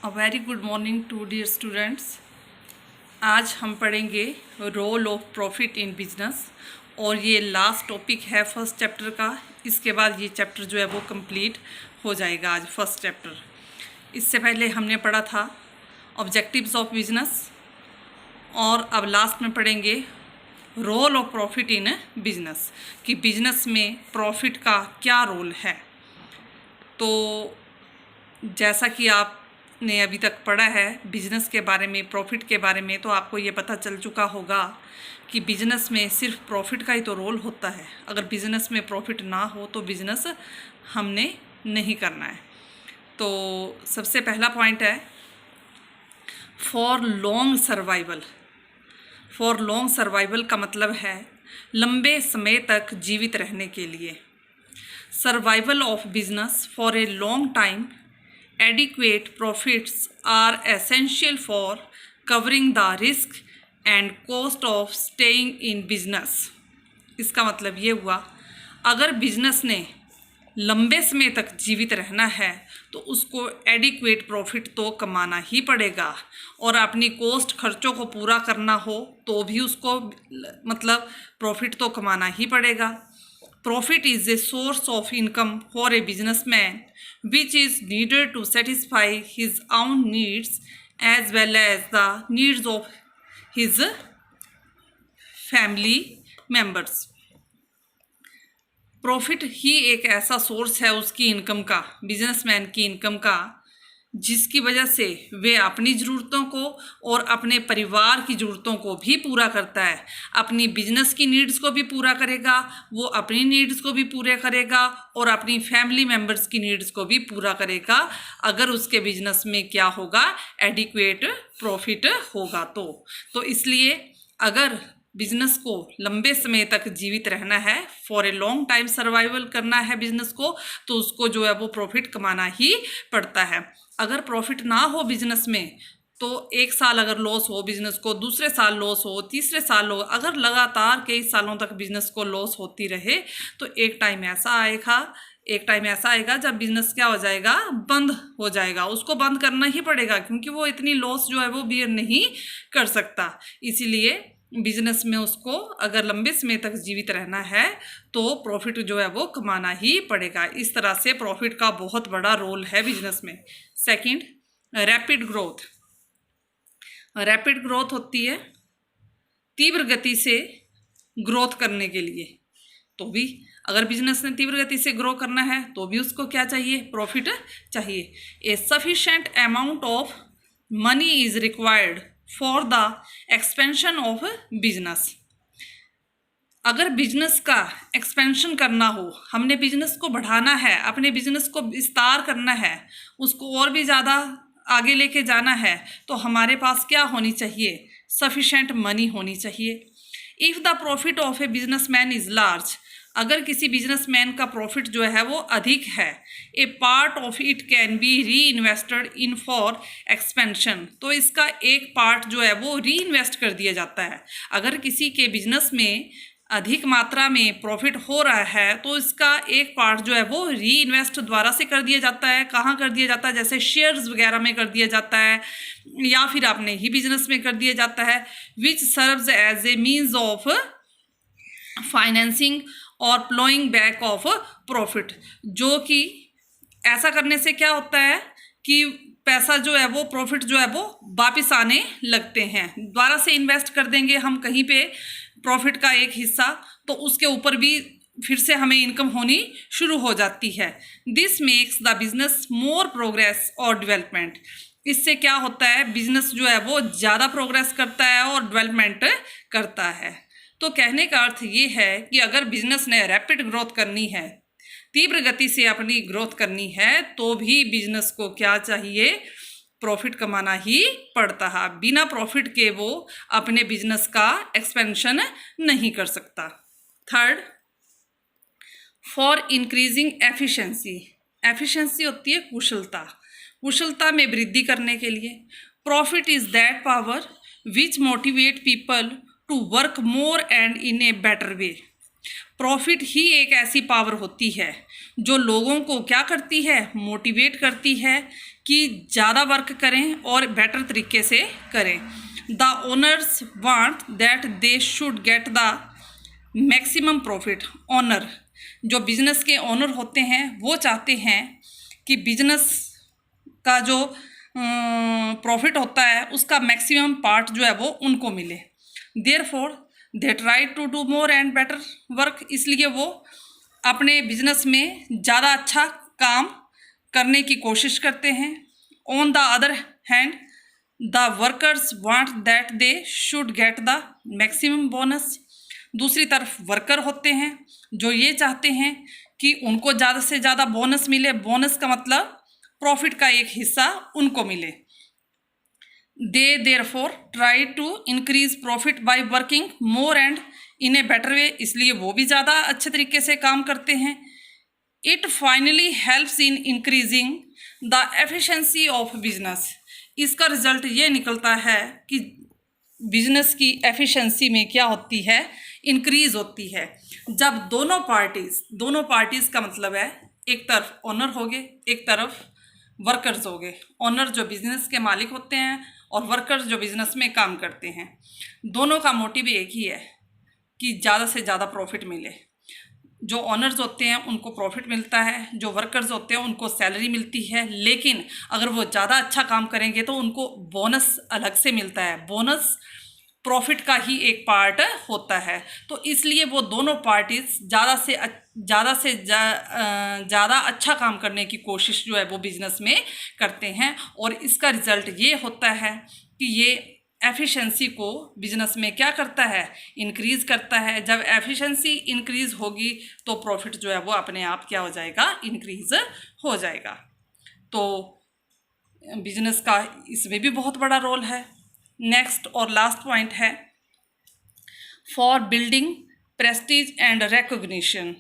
A very good morning to dear students. आज हम पढ़ेंगे role of profit in business और ये लास्ट टॉपिक है फर्स्ट चैप्टर का। इसके बाद ये चैप्टर जो है वो कंप्लीट हो जाएगा आज फर्स्ट चैप्टर। इससे पहले हमने पढ़ा था ऑब्जेक्टिव्स ऑफ बिजनेस और अब लास्ट में पढ़ेंगे role of profit in business कि बिजनेस में प्रॉफिट का क्या रोल है। तो जैसा कि आपने अभी तक पढ़ा है बिजनेस के बारे में, प्रॉफिट के बारे में, तो आपको ये पता चल चुका होगा कि बिजनेस में सिर्फ प्रॉफिट का ही तो रोल होता है। अगर बिजनेस में प्रॉफिट ना हो तो बिजनेस हमने नहीं करना है। तो सबसे पहला पॉइंट है for long survival. For long survival का मतलब है लंबे समय तक जीवित रहने के लिए। Survival of business for a long time adequate profits are essential for covering the risk and cost of staying in business। इसका मतलब ये हुआ अगर बिजनेस ने लंबे समय तक जीवित रहना है तो उसको एडिक्वेट प्रॉफिट तो कमाना ही पड़ेगा और अपनी कॉस्ट खर्चों को पूरा करना हो तो भी उसको मतलब प्रॉफिट तो कमाना ही पड़ेगा। Profit is a source of income for a businessman which is needed to satisfy his own needs as well as the needs of his family members। Profit ही एक ऐसा सोर्स है उसकी इनकम का, बिजनेसमैन की इनकम का, जिसकी वजह से वे अपनी ज़रूरतों को और अपने परिवार की ज़रूरतों को भी पूरा करता है। अपनी बिजनेस की नीड्स को भी पूरा करेगा, वो अपनी नीड्स को भी पूरे करेगा और अपनी फैमिली मेम्बर्स की नीड्स को भी पूरा करेगा अगर उसके बिजनेस में क्या होगा, एडिक्वेट प्रॉफिट होगा। तो इसलिए अगर बिजनेस को लंबे समय तक जीवित रहना है, for a long time survival करना है बिजनेस को, तो उसको जो है वो प्रॉफिट कमाना ही पड़ता है। अगर प्रॉफिट ना हो बिजनेस में तो एक साल अगर लॉस हो बिजनेस को, दूसरे साल लॉस हो, तीसरे साल हो, अगर लगातार कई सालों तक बिजनेस को लॉस होती रहे तो एक टाइम ऐसा आएगा जब बिजनेस क्या हो जाएगा, बंद हो जाएगा। उसको बंद करना ही पड़ेगा क्योंकि वो इतनी लॉस जो है वो बियर नहीं कर सकता। इसीलिए बिजनेस में उसको अगर लंबे समय तक जीवित रहना है तो प्रॉफिट जो है वो कमाना ही पड़ेगा। इस तरह से प्रॉफिट का बहुत बड़ा रोल है बिजनेस में। Second, rapid growth. Rapid growth होती है तीव्र गति से ग्रोथ करने के लिए। तो भी अगर बिजनेस ने तीव्र गति से ग्रो करना है तो भी उसको क्या चाहिए, प्रॉफिट चाहिए। A sufficient amount of money is required for the expansion of business. अगर बिजनेस का एक्सपेंशन करना हो, हमने बिजनेस को बढ़ाना है, अपने बिजनेस को विस्तार करना है, उसको और भी ज़्यादा आगे लेके जाना है, तो हमारे पास क्या होनी चाहिए, सफिशेंट मनी होनी चाहिए। If the profit of a businessman is large, अगर किसी बिजनेसमैन का प्रॉफिट जो है वो अधिक है, a part of it can be reinvested in for expansion, तो इसका एक पार्ट जो है वो री इन्वेस्ट कर दिया जाता है। अगर किसी के बिजनेस में अधिक मात्रा में प्रॉफिट हो रहा है तो इसका एक पार्ट जो है वो री इन्वेस्ट द्वारा से कर दिया जाता है। कहाँ कर दिया जाता है, जैसे शेयर्स वगैरह में कर दिया जाता है या फिर अपने ही बिजनेस में कर दिया जाता है, which serves as a means of financing और प्लोइंग बैक ऑफ प्रॉफिट। जो कि ऐसा करने से क्या होता है कि पैसा जो है वो, प्रॉफिट जो है वो वापस आने लगते हैं। दोबारा से इन्वेस्ट कर देंगे हम कहीं पे प्रॉफिट का एक हिस्सा, तो उसके ऊपर भी फिर से हमें इनकम होनी शुरू हो जाती है। This makes the business more progress और डेवलपमेंट। इससे क्या होता है, बिजनेस जो है वो ज़्यादा प्रोग्रेस करता है और डेवलपमेंट करता है। तो कहने का अर्थ ये है कि अगर बिजनेस ने रैपिड ग्रोथ करनी है, तीव्र गति से अपनी ग्रोथ करनी है, तो भी बिजनेस को क्या चाहिए, प्रॉफिट कमाना ही पड़ता है। बिना प्रॉफिट के वो अपने बिजनेस का एक्सपेंशन नहीं कर सकता। Third, for increasing efficiency. Efficiency होती है कुशलता, कुशलता में वृद्धि करने के लिए। Profit is that power which motivate people to work more and in a better way. Profit ही एक ऐसी पावर होती है जो लोगों को क्या करती है, मोटिवेट करती है कि ज़्यादा वर्क करें और बेटर तरीके से करें। The owners want that they should get the maximum profit. Owner, जो बिजनेस के ओनर होते हैं, वो चाहते हैं कि बिजनेस का जो प्रॉफिट होता है उसका मैक्सिमम पार्ट जो है वो उनको मिले। Therefore they try to do more and better work, इसलिए वो अपने बिजनेस में ज़्यादा अच्छा काम करने की कोशिश करते हैं। On the other hand the workers want that they should get the maximum bonus. दूसरी तरफ वर्कर होते हैं जो ये चाहते हैं कि उनको ज़्यादा से ज़्यादा बोनस मिले। बोनस का मतलब प्रॉफिट का एक हिस्सा उनको मिले। They therefore try to increase profit by working more and in a better way, इसलिए वो भी ज़्यादा अच्छे तरीके से काम करते हैं। It finally helps in increasing the efficiency of business. इसका रिजल्ट ये निकलता है कि बिजनेस की एफिशिएंसी में क्या होती है, इंक्रीज होती है। जब दोनों पार्टीज़ का मतलब है एक तरफ ओनर हो गए, एक तरफ वर्कर्स हो गए। ओनर जो बिजनेस के मालिक होते हैं और वर्कर्स जो बिजनेस में काम करते हैं, दोनों का मोटिव एक ही है कि ज़्यादा से ज़्यादा प्रॉफिट मिले। जो ओनर्स होते हैं उनको प्रॉफिट मिलता है, जो वर्कर्स होते हैं उनको सैलरी मिलती है, लेकिन अगर वो ज़्यादा अच्छा काम करेंगे तो उनको बोनस अलग से मिलता है। बोनस प्रॉफिट का ही एक पार्ट होता है। तो इसलिए वो दोनों पार्टीज ज़्यादा अच्छा काम करने की कोशिश जो है वो बिजनेस में करते हैं, और इसका रिजल्ट ये होता है कि ये एफिशिएंसी को बिजनेस में क्या करता है, इंक्रीज़ करता है। जब एफिशिएंसी इंक्रीज़ होगी तो प्रॉफिट जो है वो अपने आप क्या हो जाएगा, इंक्रीज़ हो जाएगा। तो बिजनेस का इसमें भी बहुत बड़ा रोल है। नेक्स्ट और लास्ट पॉइंट है for building prestige and recognition.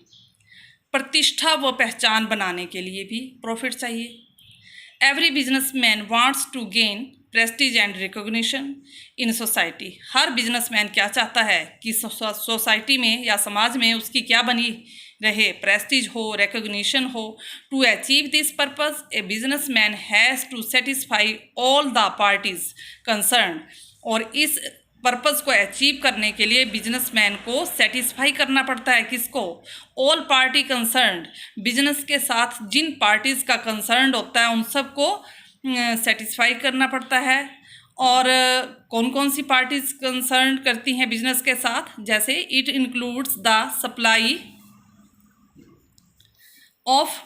प्रतिष्ठा व पहचान बनाने के लिए भी प्रॉफिट चाहिए। Every businessman wants to gain prestige and recognition in society. हर बिजनेसमैन क्या चाहता है कि सोसाइटी में या समाज में उसकी क्या बनी रहे, प्रेस्टीज हो, रिकॉग्निशन हो। To achieve this purpose a businessman has to satisfy all the parties concern. और इस पर्पस को अचीव करने के लिए बिजनेसमैन को सेटिस्फाई करना पड़ता है, किसको, ऑल पार्टी कंसर्न्ड। बिजनेस के साथ जिन पार्टीज़ का कंसर्न होता है उन सबको सेटिस्फाई करना पड़ता है। और कौन कौन सी पार्टीज कंसर्न करती हैं बिजनेस के साथ, जैसे it includes the supply of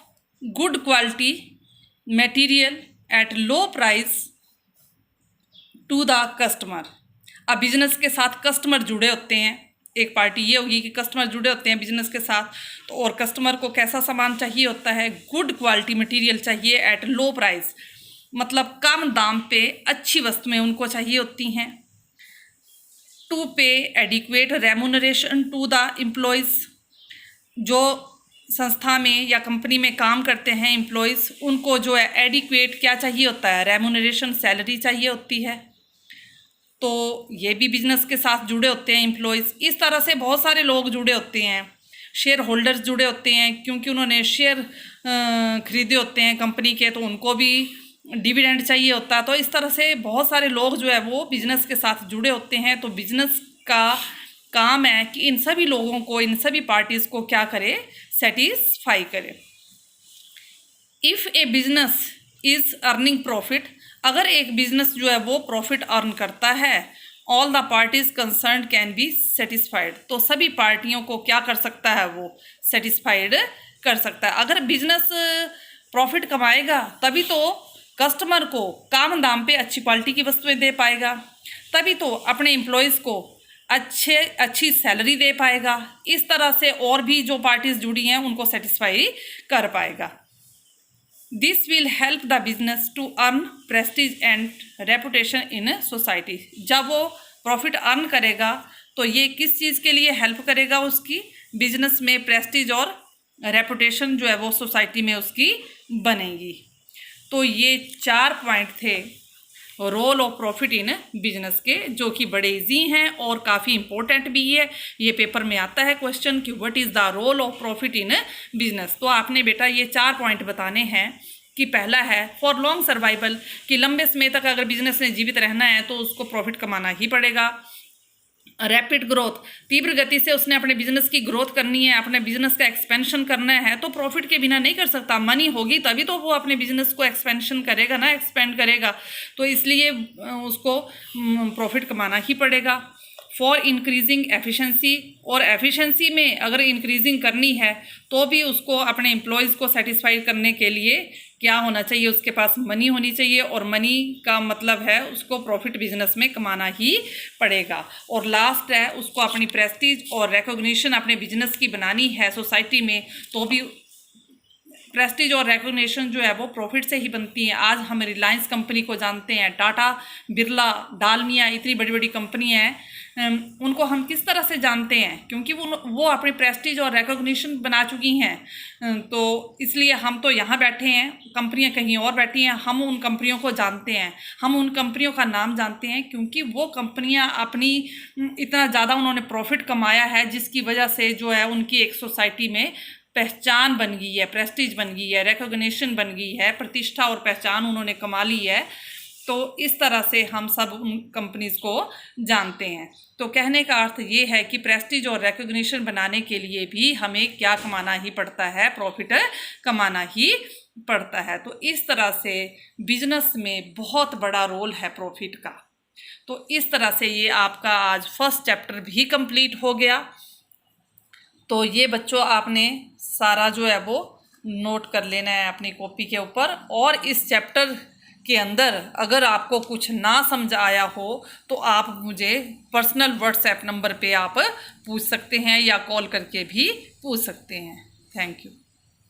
good quality material at low price to the customer. अब बिजनेस के साथ कस्टमर जुड़े होते हैं, एक पार्टी ये होगी कि कस्टमर जुड़े होते हैं बिजनेस के साथ, तो और कस्टमर को कैसा सामान चाहिए होता है, गुड क्वालिटी मटेरियल चाहिए एट लो प्राइस, मतलब कम दाम पे अच्छी वस्तुएं उनको चाहिए होती हैं। To pay adequate remuneration to the employees. जो संस्था में या कंपनी में काम करते हैं एम्प्लॉयज़, उनको जो है एडिक्वेट क्या चाहिए होता है, रेम्यूनरेशन, सैलरी चाहिए होती है। तो ये भी बिजनेस के साथ जुड़े होते हैं एम्प्लॉयज़। इस तरह से बहुत सारे लोग जुड़े होते हैं। शेयर होल्डर्स जुड़े होते हैं क्योंकि उन्होंने शेयर खरीदे होते हैं कंपनी के, तो उनको भी डिविडेंड चाहिए होता है। तो इस तरह से बहुत सारे लोग जो है वो बिजनेस के साथ जुड़े होते हैं। तो बिजनेस का काम है कि इन सभी लोगों को, इन सभी पार्टीज़ को क्या करे, सेटिस्फाई करे। If A business is earning profit, अगर एक बिजनेस जो है वो प्रॉफिट अर्न करता है, all the parties concern can be satisfied, तो सभी पार्टियों को क्या कर सकता है, वो सेटिस्फाइड कर सकता है। अगर बिजनेस प्रॉफिट कमाएगा तभी तो कस्टमर को कम दाम पे अच्छी क्वालिटी की वस्तुएं दे पाएगा, तभी तो अपने एम्प्लॉयज़ को अच्छी सैलरी दे पाएगा। इस तरह से और भी जो पार्टीज जुड़ी हैं उनको सेटिस्फाई कर पाएगा। This will help the business to earn prestige and reputation in society. जब वो प्रॉफिट अर्न करेगा तो ये किस चीज़ के लिए हेल्प करेगा, उसकी बिजनेस में प्रेस्टीज और रेपुटेशन जो है वो सोसाइटी में उसकी बनेगी। तो ये 4 पॉइंट थे role of profit in business के, जो कि बड़े इजी हैं और काफ़ी इंपॉर्टेंट भी है। ये पेपर में आता है क्वेश्चन कि what is the role of profit in business. तो आपने बेटा ये 4 पॉइंट बताने हैं कि पहला है फॉर लॉन्ग सर्वाइवल, कि लंबे समय तक अगर बिजनेस ने जीवित रहना है तो उसको प्रॉफिट कमाना ही पड़ेगा। रैपिड ग्रोथ, तीव्र गति से उसने अपने बिजनेस की ग्रोथ करनी है, अपने बिजनेस का एक्सपेंशन करना है तो प्रॉफिट के बिना नहीं कर सकता। मनी होगी तभी तो वो अपने बिजनेस को एक्सपेंशन करेगा ना, एक्सपेंड करेगा, तो इसलिए उसको प्रॉफिट कमाना ही पड़ेगा। फॉर इंक्रीजिंग एफिशिएंसी, और एफिशिएंसी में अगर इंक्रीजिंग करनी है तो भी उसको अपने एम्प्लॉयज़ को सेटिस्फाई करने के लिए क्या होना चाहिए, उसके पास मनी होनी चाहिए, और मनी का मतलब है उसको प्रॉफिट बिजनेस में कमाना ही पड़ेगा। और लास्ट है उसको अपनी प्रेस्टीज और रिकॉग्निशन अपने बिजनेस की बनानी है सोसाइटी में, तो भी प्रेस्टीज और रिकॉग्निशन जो है वो प्रॉफिट से ही बनती है। आज हम रिलायंस कंपनी को जानते हैं, टाटा, बिरला, डालमिया, इतनी बड़ी बड़ी कंपनियां हैं, उनको हम किस तरह से जानते हैं, क्योंकि वो अपनी प्रेस्टीज और रिकॉग्निशन बना चुकी हैं। तो इसलिए हम तो यहाँ बैठे हैं, कंपनियां कहीं और बैठी हैं, हम उन कंपनियों को जानते हैं, हम उन कंपनियों का नाम जानते हैं, क्योंकि वो कंपनियां अपनी इतना ज़्यादा उन्होंने प्रॉफिट कमाया है, जिसकी वजह से जो है उनकी एक सोसाइटी में पहचान बन गई है, प्रेस्टीज बन गई है, रिकॉग्निशन बन गई है, प्रतिष्ठा और पहचान उन्होंने कमा ली है। तो इस तरह से हम सब उन कंपनीज को जानते हैं। तो कहने का अर्थ ये है कि प्रेस्टीज और रिकॉग्निशन बनाने के लिए भी हमें क्या कमाना ही पड़ता है, प्रॉफिट कमाना ही पड़ता है। तो इस तरह से बिजनेस में बहुत बड़ा रोल है प्रॉफिट का। तो इस तरह से ये आपका आज फर्स्ट चैप्टर भी कंप्लीट हो गया। तो ये बच्चों आपने सारा जो है वो नोट कर लेना है अपनी कॉपी के ऊपर, और इस चैप्टर के अंदर अगर आपको कुछ ना समझ आया हो तो आप मुझे पर्सनल व्हाट्सएप नंबर पे आप पूछ सकते हैं या कॉल करके भी पूछ सकते हैं। Thank you.